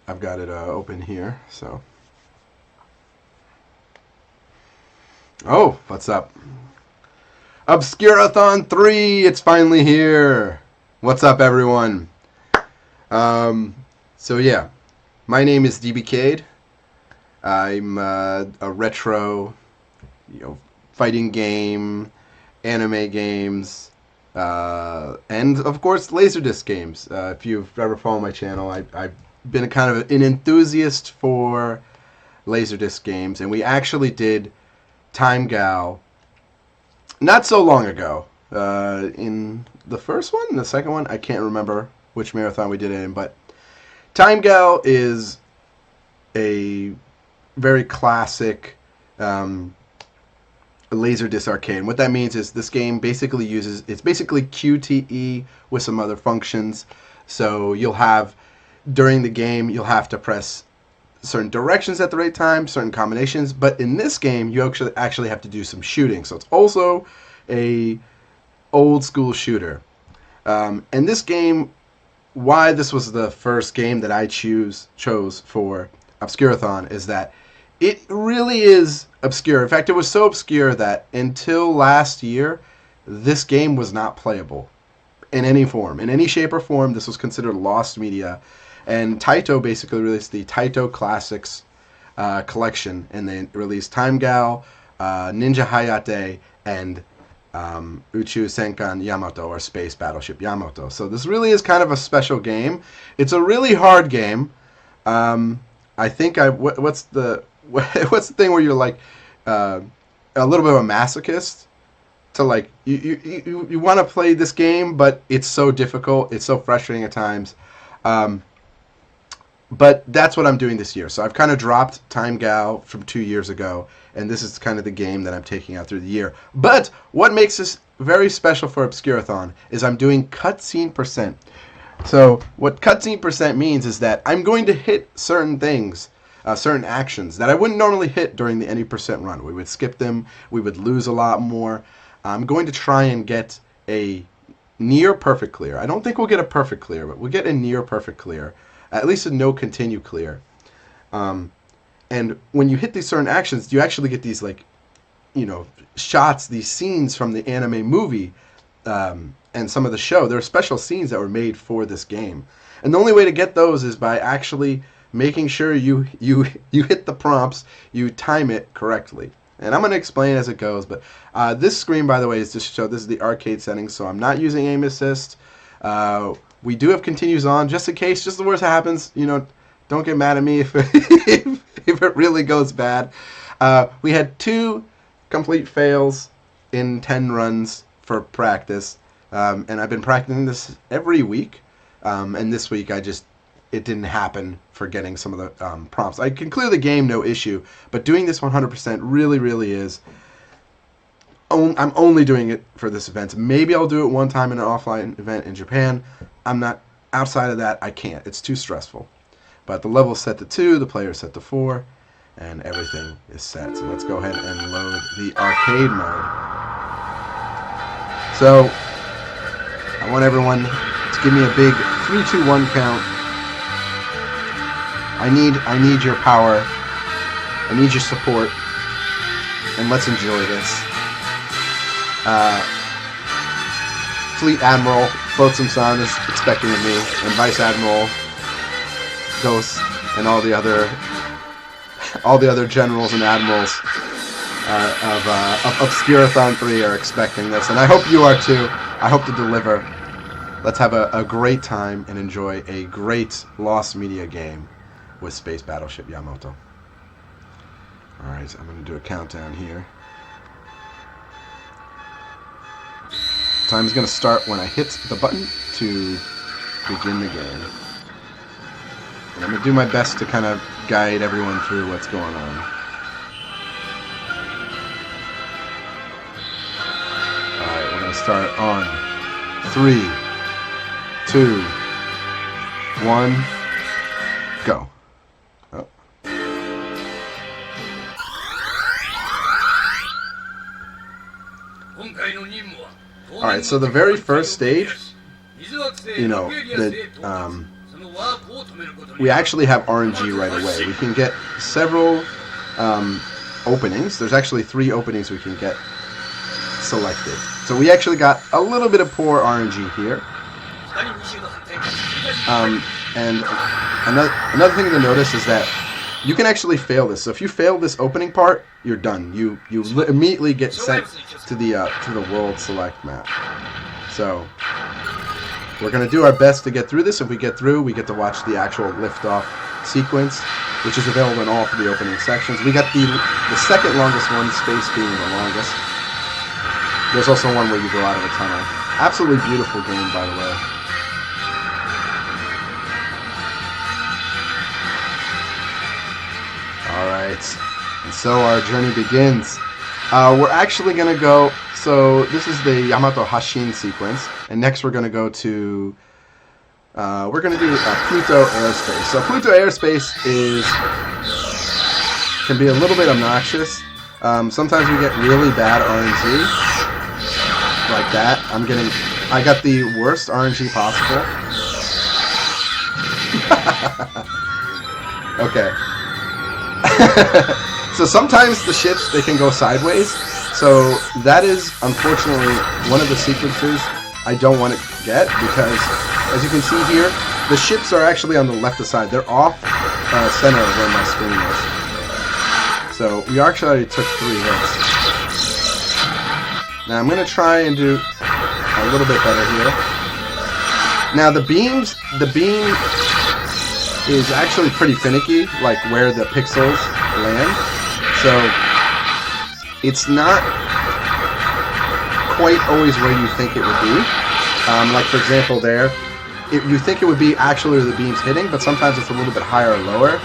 I've got it open here, so. Oh, what's up? Obscurathon 3, it's finally here. What's up, everyone? So yeah, my name is DBcade. I'm a retro, fighting game, anime games, and of course Laserdisc games. If you've ever followed my channel, I've been a kind of an enthusiast for Laserdisc games, and we actually did Time Gal not so long ago. In the first one, the second one, I can't remember which marathon we did it in, but Time Gal is a very classic Laserdisc arcade. And what that means is this game basically it's basically QTE with some other functions. So during the game, you'll have to press certain directions at the right time, certain combinations. But in this game, you actually have to do some shooting. So it's also a old school shooter. And this game, why this was the first game that I chose for Obscurathon is that it really is obscure. In fact, it was so obscure that until last year, this game was not playable in any form. In any shape or form, this was considered lost media. And Taito basically released the Taito Classics collection, and they released Time Gal, Ninja Hayate, and Uchu Senkan Yamato, or Space Battleship Yamato. So this really is kind of a special game. It's a really hard game. I think what's the thing where you're like a little bit of a masochist to like you want to play this game, but it's so difficult, it's so frustrating at times. But that's what I'm doing this year. So I've kind of dropped Time Gal from 2 years ago, and this is kind of the game that I'm taking out through the year. But what makes this very special for Obscurathon is I'm doing cutscene percent. So what cutscene percent means is that I'm going to hit certain things, certain actions that I wouldn't normally hit during the any percent run. We would skip them. We would lose a lot more. I'm going to try and get a near perfect clear. I don't think we'll get a perfect clear, but we'll get a near perfect clear. At least a no continue clear. And when you hit these certain actions, you actually get these shots, these scenes from the anime movie and some of the show. There are special scenes that were made for this game. And the only way to get those is by actually making sure you hit the prompts, you time it correctly. And I'm going to explain as it goes, but this screen, by the way, is just to show this is the arcade settings, so I'm not using aim assist. We do have continues on, just in case, just the worst happens. Don't get mad at me if if it really goes bad. We had 2 complete fails in 10 runs for practice, and I've been practicing this every week. And this week, it didn't happen for getting some of the prompts. I can clear the game, no issue, but doing this 100% really, really is. I'm only doing it for this event. Maybe I'll do it one time in an offline event in Japan. I'm not, outside of that, I can't. It's too stressful. But the level's set to 2, the player's set to 4, and everything is set. So let's go ahead and load the arcade mode. So I want everyone to give me a big 3, 2, 1 count. I need your power. I need your support. And let's enjoy this. Fleet Admiral Flotsam-san is expecting of me, and Vice Admiral Ghost and all the other generals and admirals of Obscurathon 3 are expecting this, and I hope you are too. I hope to deliver. Let's have a great time and enjoy a great lost media game with Space Battleship Yamato. Alright, so I'm going to do a countdown here. Time is going to start when I hit the button to begin the game. And I'm going to do my best to kind of guide everyone through what's going on. Alright, we're going to start on 3, 2, 1, go. Oh. Alright, so the very first stage, we actually have RNG right away. We can get several openings. There's actually 3 openings we can get selected. So we actually got a little bit of poor RNG here. And another thing to notice is that you can actually fail this. So if you fail this opening part, you're done. You immediately get sent to the world select map. So we're going to do our best to get through this. If we get through, we get to watch the actual liftoff sequence, which is available in all 3 opening sections. We got the second longest one, space being the longest. There's also one where you go out of a tunnel. Absolutely beautiful game, by the way. Alright, and so our journey begins. We're actually going to go, so this is the Yamato Hashin sequence, and next we're going to go to, we're going to do Pluto Airspace. So Pluto Airspace can be a little bit obnoxious. Sometimes we get really bad RNG, like that. I got the worst RNG possible. Okay. So sometimes the ships, they can go sideways. So that is, unfortunately, one of the sequences I don't want to get, because, as you can see here, the ships are actually on the left side. They're off center of where my screen is. So we actually already took 3 hits. Now I'm going to try and do a little bit better here. Now the beam is actually pretty finicky, like where the pixels land. So it's not quite always where you think it would be. Like for example there, you think it would be actually where the beam's hitting, but sometimes it's a little bit higher or lower.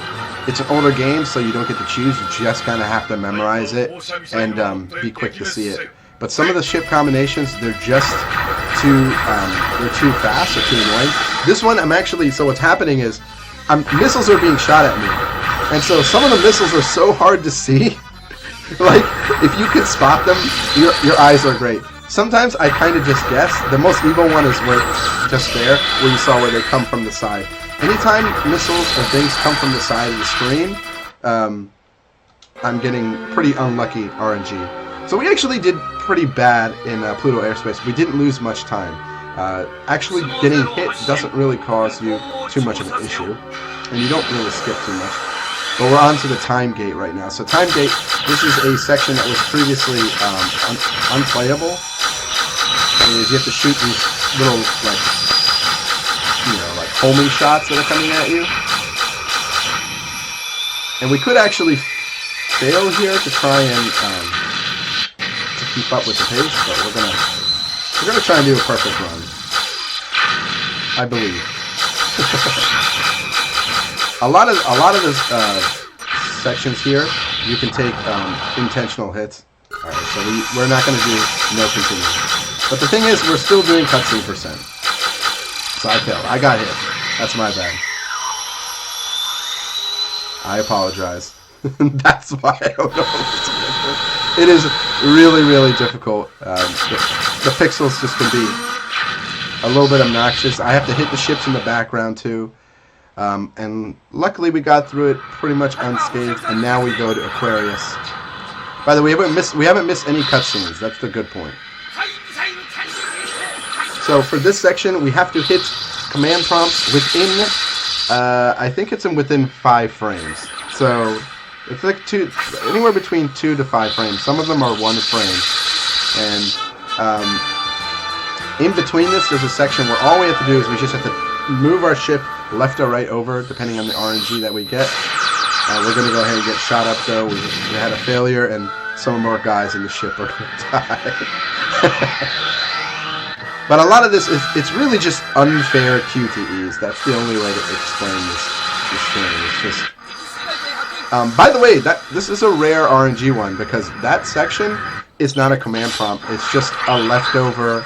It's an older game, so you don't get to choose. You just kind of have to memorize it and be quick to see it. But some of the ship combinations, they're just too fast or too annoying. This one, so what's happening is, missiles are being shot at me. And so some of the missiles are so hard to see. Like, if you can spot them, your eyes are great. Sometimes I kind of just guess. The most evil one is just there, where you saw where they come from the side. Anytime missiles or things come from the side of the screen, I'm getting pretty unlucky RNG. So we actually did pretty bad in Pluto Airspace. We didn't lose much time. Actually getting hit doesn't really cause you too much of an issue, and you don't really skip too much. But we're on to the time gate right now. So time gate, this is a section that was previously unplayable. And you have to shoot these little, like homing shots that are coming at you. And we could actually fail here to try and to keep up with the pace, but we're gonna try and do a perfect run. I believe. a lot of the sections here, you can take intentional hits. All right, so we're not gonna do no continue. But the thing is, we're still doing cutscene %. So I failed. I got hit. That's my bad. I apologize. That's why I don't know. It is really, really difficult. The pixels just can be a little bit obnoxious. I have to hit the ships in the background too. And luckily we got through it pretty much unscathed. And now we go to Aquarius. By the way, we haven't missed any cutscenes. That's the good point. So for this section, we have to hit command prompts within, I think it's within 5 frames. So it's like anywhere between 2 to 5 frames. Some of them are 1 frame. And in between this, there's a section where all we have to do is we just have to move our ship left or right over, depending on the RNG that we get. We're going to go ahead and get shot up, though. We had a failure, and some more guys in the ship are going to die. But a lot of this, it's really just unfair QTEs. That's the only way to explain this thing. It's just... by the way, this is a rare RNG one, because that section is not a command prompt. It's just a leftover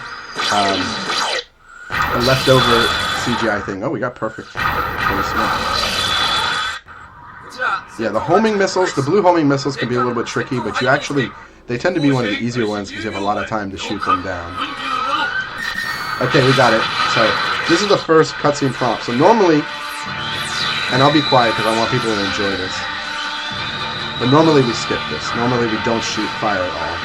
CGI thing. Oh, we got perfect. Yeah, the homing missiles, the blue homing missiles can be a little bit tricky, but they tend to be one of the easier ones because you have a lot of time to shoot them down. Okay, we got it. So, this is the first cutscene prompt. So normally, And I'll be quiet because I want people to enjoy this. But normally we skip this. Normally we don't shoot fire at all.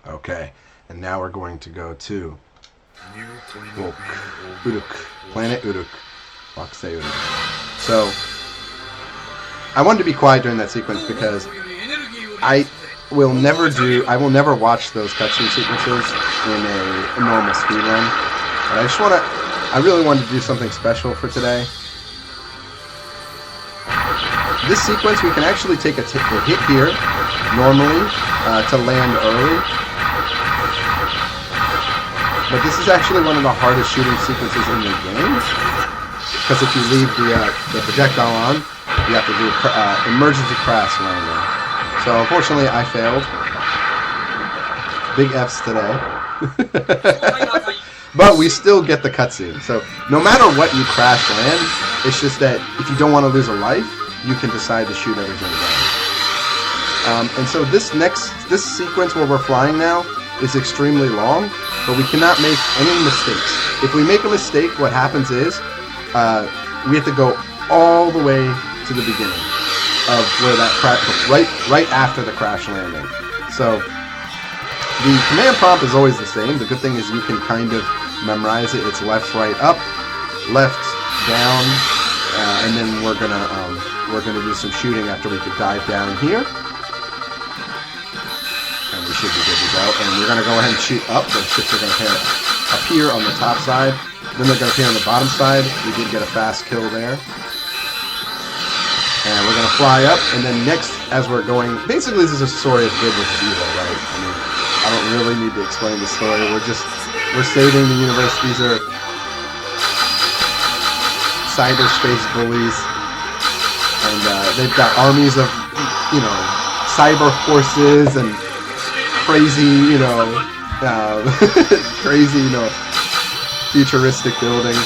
Okay, and now we're going to go to Planet Uruk. So, I wanted to be quiet during that sequence because I will never watch those cutscene sequences in a normal speedrun. But I really wanted to do something special for today. This sequence, we can actually take a hit here, normally, to land early. But this is actually one of the hardest shooting sequences in the game. Because if you leave the projectile on, you have to do emergency crash landing. So unfortunately, I failed. Big F's today. But we still get the cutscene. So no matter what you crash land, it's just that if you don't want to lose a life, you can decide to shoot everything down. And so this sequence where we're flying now is extremely long, but we cannot make any mistakes. If we make a mistake, what happens is we have to go all the way to the beginning of where that crash, right after the crash landing. So the command prompt is always the same. The good thing is you can kind of memorize it. It's left, right, up, left, down, and then we're gonna do some shooting after we could dive down here. And we should be good to go. And we're going to go ahead and shoot up. The ships are going to appear on the top side. Then they're going to appear on the bottom side. We did get a fast kill there. And we're going to fly up. And then next, as we're going... Basically, this is a story of good versus evil, right? I mean, I don't really need to explain the story. We're saving the universe. These are cyberspace bullies. And they've got armies of, cyber horses and... crazy, crazy, futuristic buildings,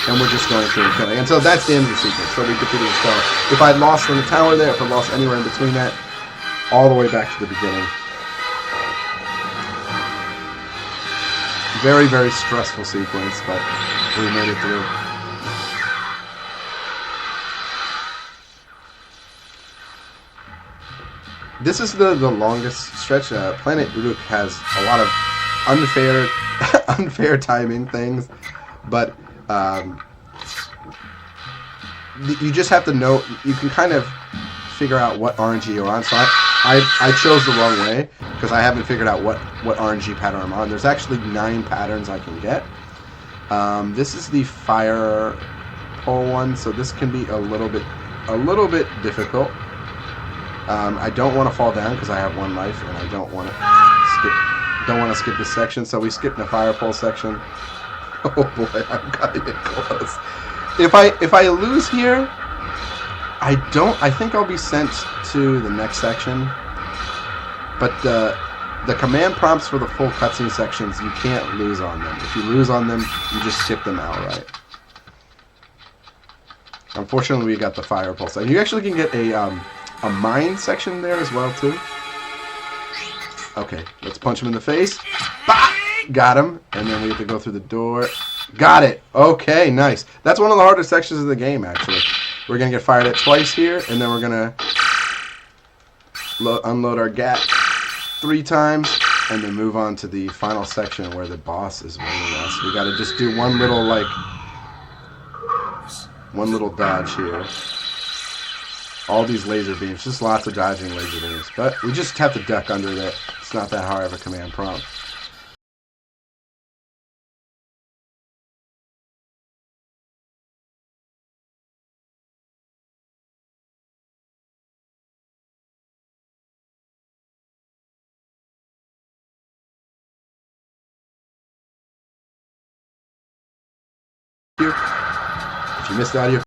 and we're just going through and killing. And so that's the end of the sequence. So we defeated the star. If I'd lost in the tower there, if I lost anywhere in between that, all the way back to the beginning. Very, very stressful sequence, but we made it through. This is the longest stretch. Planet Uruk has a lot of unfair timing things, but you just have to know. You can kind of figure out what RNG you're on. So I chose the wrong way because I haven't figured out what RNG pattern I'm on. There's actually 9 patterns I can get. This is the fire pole one, so this can be a little bit difficult. I don't want to fall down because I have 1 life, and I don't want to skip this section. So we skipped the fire pole section. Oh boy, I'm cutting it close. If I lose here, I think I'll be sent to the next section. But the command prompts for the full cutscene sections, you can't lose on them. If you lose on them, you just skip them outright. Unfortunately, we got the fire pole section. You actually can get a mine section there as well too. Okay, let's punch him in the face. Bah! Got him, and then we have to go through the door. Got it. Okay, nice. That's one of the hardest sections of the game, actually. We're gonna get fired at twice here, and then we're gonna unload our gat 3 times, and then move on to the final section where the boss is waiting us. We gotta just do one little dodge here. All these laser beams, just lots of dodging laser beams. But we just have to duck under that. It's not that hard of a command prompt. If you missed the audio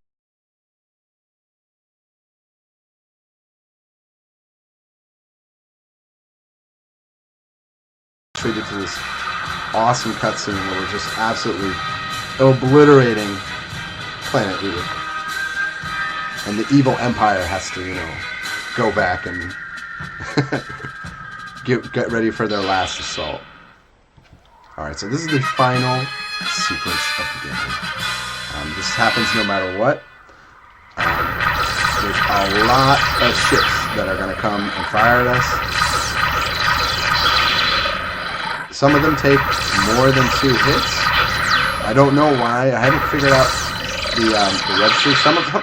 treated to this awesome cutscene where we're just absolutely obliterating Planet E. And the evil empire has to, you know, go back and get ready for their last assault. Alright, so this is the final sequence of the game. This happens no matter what. There's a lot of ships that are going to come and fire at us. Some of them take more than 2 hits. I don't know why. I haven't figured out the registry.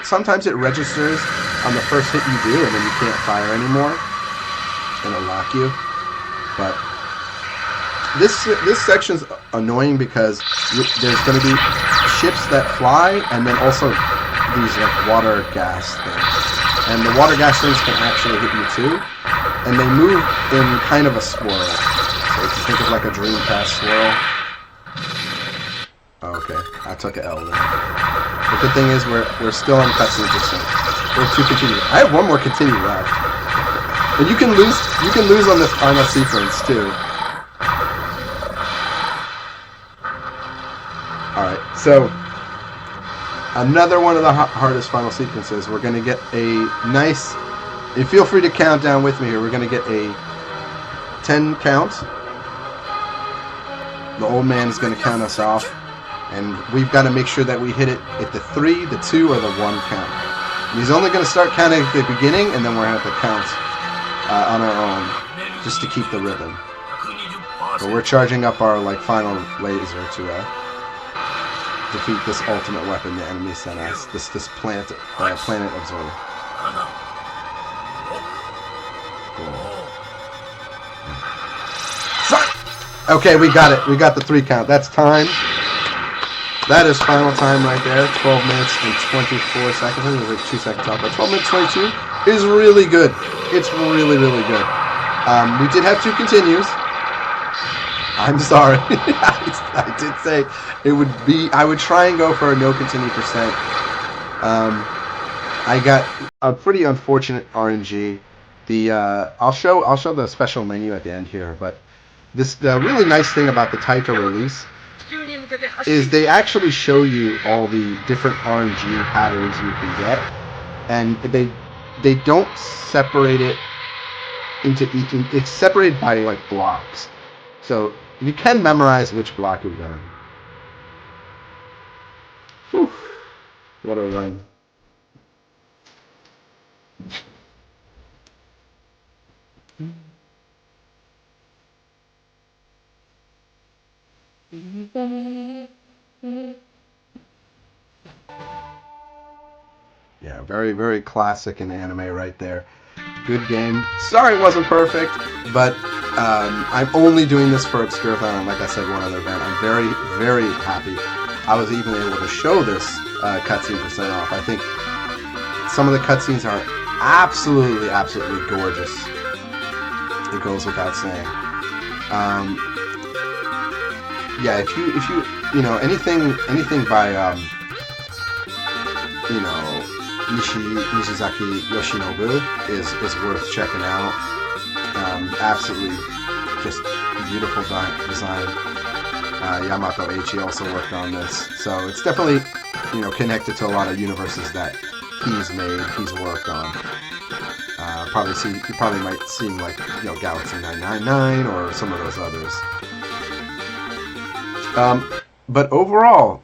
Sometimes it registers on the first hit you do, and then you can't fire anymore. It'll lock you. But this section's annoying because there's going to be ships that fly, and then also these like water gas things. And the water gas things can actually hit you too, and they move in kind of a swirl. So if you think of like a Dreamcast swirl. Okay, I took an L then. The good thing is we're still on cutscene percent. We're 2 continue. I have 1 more continue left. And you can lose on this final sequence too. Alright, so another one of the hardest final sequences. We're going to get a nice, and feel free to count down with me here, we're going to get a 10 count. The old man is going to count us off, and we've got to make sure that we hit it at the 3, the 2, or the 1 count. And he's only going to start counting at the beginning, and then we're going to have to count on our own, just to keep the rhythm. But we're charging up our like final laser to defeat this ultimate weapon the enemy sent us. This planet observer. Cool. Okay, we got it. We got the 3 count. That's time. That is final time right there. 12 minutes and 24 seconds. I think it was like 2 seconds off, but 12 minutes 22 is really good. It's really, really good. We did have 2 continues. I'm sorry. I did say it would be. I would try and go for a no continue percent. I got a pretty unfortunate RNG. I'll show the special menu at the end here, but the really nice thing about the Taito release is they actually show you all the different RNG patterns you can get, and they don't separate it into each. It's separated by like blocks, so you can memorize which block you're going. Whew. What a run. Yeah, very, very classic in anime right there. Good game. Sorry it wasn't perfect, but I'm only doing this for Obscurathon, and like I said, one other event. I'm very, very happy I was even able to show this cutscene percent off. I think some of the cutscenes are absolutely, absolutely gorgeous. It goes without saying. Yeah, if you know anything by Nishizaki Yoshinobu is worth checking out. Absolutely just beautiful design. Yamato Eichi also worked on this, so it's definitely connected to a lot of universes that he's worked on. You probably might see like Galaxy 999 or some of those others. But overall,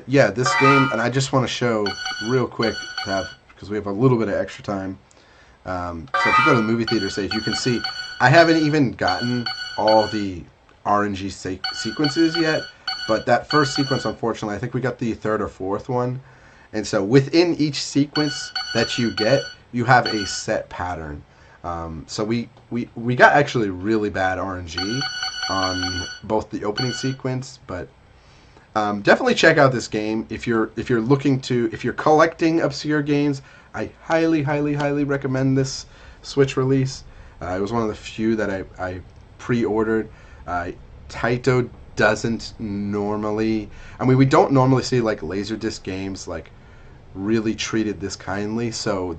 yeah, this game, and I just want to show real quick, because we have a little bit of extra time. So if you go to the movie theater stage, you can see I haven't even gotten all the RNG sequences yet, but that first sequence, unfortunately, I think we got the 3rd or 4th one. And so within each sequence that you get, you have a set pattern. So we got actually really bad RNG on both the opening sequence, but definitely check out this game if you're collecting obscure games. I highly, highly, highly recommend this Switch release. It was one of the few that I pre-ordered. Taito doesn't normally. I mean, we don't normally see like Laserdisc games like really treated this kindly. So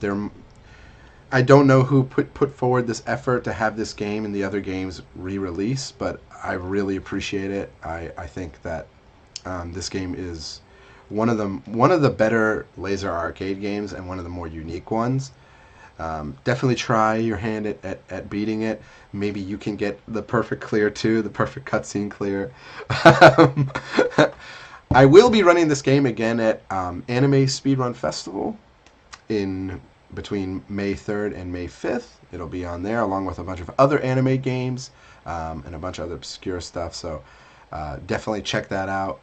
I don't know who put forward this effort to have this game and the other games re-release, but I really appreciate it. I think that this game is one of the better laser arcade games and one of the more unique ones. Definitely try your hand at beating it. Maybe you can get the perfect clear too, the perfect cutscene clear. Um, I will be running this game again at Anime Speedrun Festival in between May 3rd and May 5th. It'll be on there along with a bunch of other anime games and a bunch of other obscure stuff. So definitely check that out.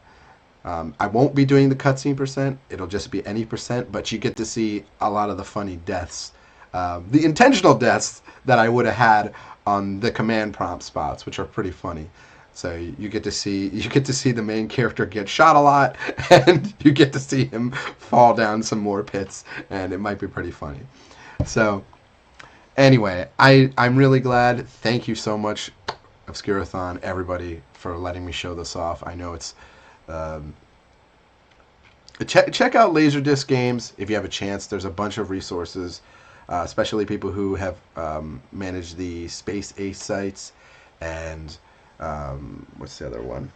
I won't be doing the cutscene percent. It'll just be any percent, but you get to see a lot of the funny deaths. The intentional deaths that I would have had on the command prompt spots, which are pretty funny. So you get to see the main character get shot a lot, and you get to see him fall down some more pits, and it might be pretty funny. So anyway, I'm really glad. Thank you so much, Obscurathon, everybody, for letting me show this off. I know it's check out Laserdisc Games if you have a chance. There's a bunch of resources, especially people who have managed the Space Ace sites and what's the other one?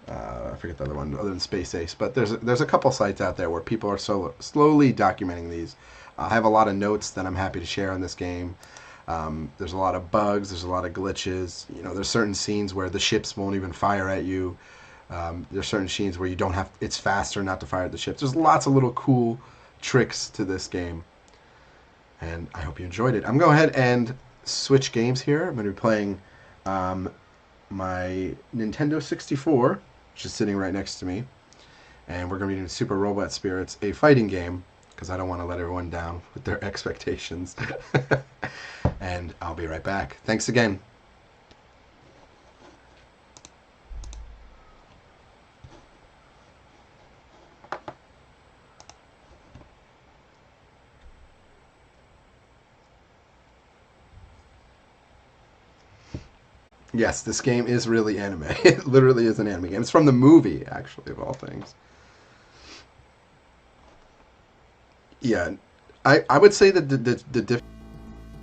I forget the other one other than Space Ace. But there's a couple sites out there where people are slowly documenting these. I have a lot of notes that I'm happy to share on this game. There's a lot of bugs. There's a lot of glitches. You know, there's certain scenes where the ships won't even fire at you. There's certain scenes where you don't have. It's faster not to fire at the ships. There's lots of little cool tricks to this game, and I hope you enjoyed it. I'm going to go ahead and switch games here. I'm going to be playing my Nintendo 64, which is sitting right next to me, and we're going to be doing Super Robot Spirits, a fighting game, because I don't want to let everyone down with their expectations. And I'll be right back. Thanks again. Yes, this game is really anime. It literally is an anime game. It's from the movie, actually, of all things. Yeah, I would say that the